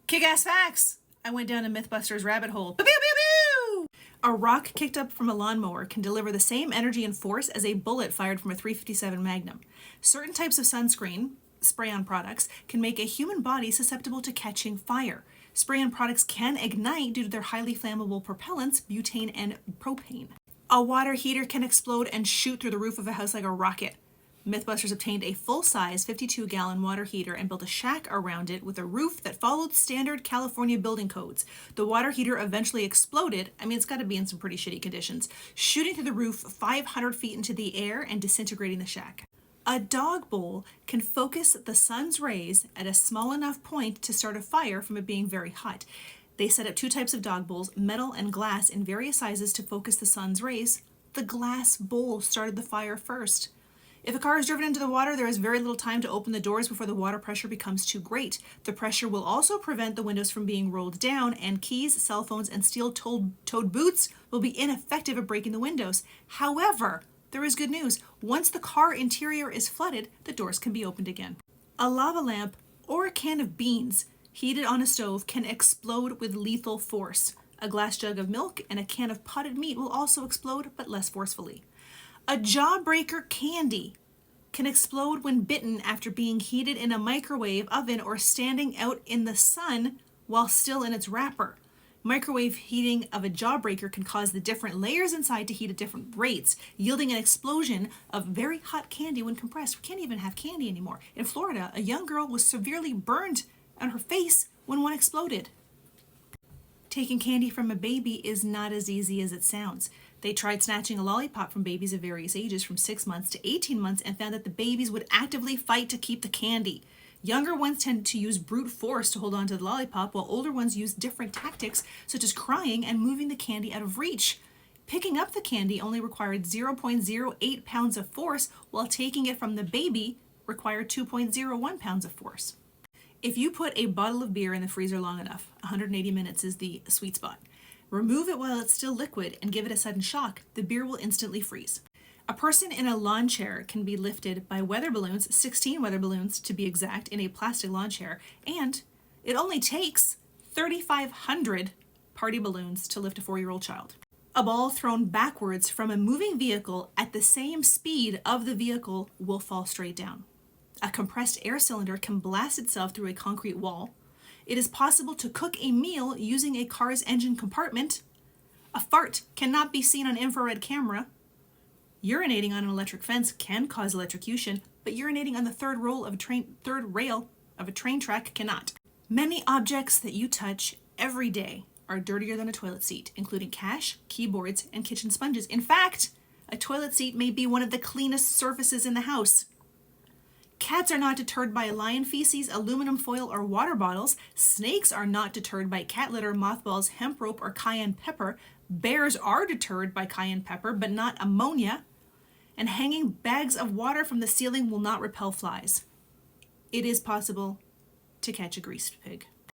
Kick-ass facts! I went down a Mythbusters rabbit hole. Pew, pew, pew, pew! A rock kicked up from a lawnmower can deliver the same energy and force as a bullet fired from a .357 Magnum. Certain types of sunscreen, spray-on products, can make a human body susceptible to catching fire. Spray-on products can ignite due to their highly flammable propellants, butane and propane. A water heater can explode and shoot through the roof of a house like a rocket. Mythbusters obtained a full-size 52-gallon water heater and built a shack around it with a roof that followed standard California building codes. The water heater eventually exploded, it's got to be in some pretty shitty conditions, shooting through the roof 500 feet into the air and disintegrating the shack. A dog bowl can focus the sun's rays at a small enough point to start a fire from it being very hot. They set up two types of dog bowls, metal and glass, in various sizes to focus the sun's rays. The glass bowl started the fire first. If a car is driven into the water, there is very little time to open the doors before the water pressure becomes too great. The pressure will also prevent the windows from being rolled down, and keys, cell phones, and steel-toed boots will be ineffective at breaking the windows. However, there is good news. Once the car interior is flooded, the doors can be opened again. A lava lamp or a can of beans heated on a stove can explode with lethal force. A glass jug of milk and a can of potted meat will also explode, but less forcefully. A jawbreaker candy can explode when bitten after being heated in a microwave oven or standing out in the sun while still in its wrapper. Microwave heating of a jawbreaker can cause the different layers inside to heat at different rates, yielding an explosion of very hot candy when compressed. We can't even have candy anymore. In Florida, a young girl was severely burned on her face when one exploded. Taking candy from a baby is not as easy as it sounds. They tried snatching a lollipop from babies of various ages from 6 months to 18 months and found that the babies would actively fight to keep the candy. Younger ones tended to use brute force to hold on to the lollipop, while older ones used different tactics, such as crying and moving the candy out of reach. Picking up the candy only required 0.08 pounds of force, while taking it from the baby required 2.01 pounds of force. If you put a bottle of beer in the freezer long enough, 180 minutes is the sweet spot. Remove it while it's still liquid and give it a sudden shock, the beer will instantly freeze. A person in a lawn chair can be lifted by weather balloons, 16 weather balloons to be exact, in a plastic lawn chair, and it only takes 3,500 party balloons to lift a 4-year-old child. A ball thrown backwards from a moving vehicle at the same speed of the vehicle will fall straight down. A compressed air cylinder can blast itself through a concrete wall. It is possible to cook a meal using a car's engine compartment. A fart cannot be seen on infrared camera. Urinating on an electric fence can cause electrocution, but urinating on the third rail of a train track cannot. Many objects that you touch every day are dirtier than a toilet seat, including cash, keyboards, and kitchen sponges. In fact, a toilet seat may be one of the cleanest surfaces in the house. Cats are not deterred by lion feces, aluminum foil, or water bottles. Snakes are not deterred by cat litter, mothballs, hemp rope, or cayenne pepper. Bears are deterred by cayenne pepper, but not ammonia. And hanging bags of water from the ceiling will not repel flies. It is possible to catch a greased pig.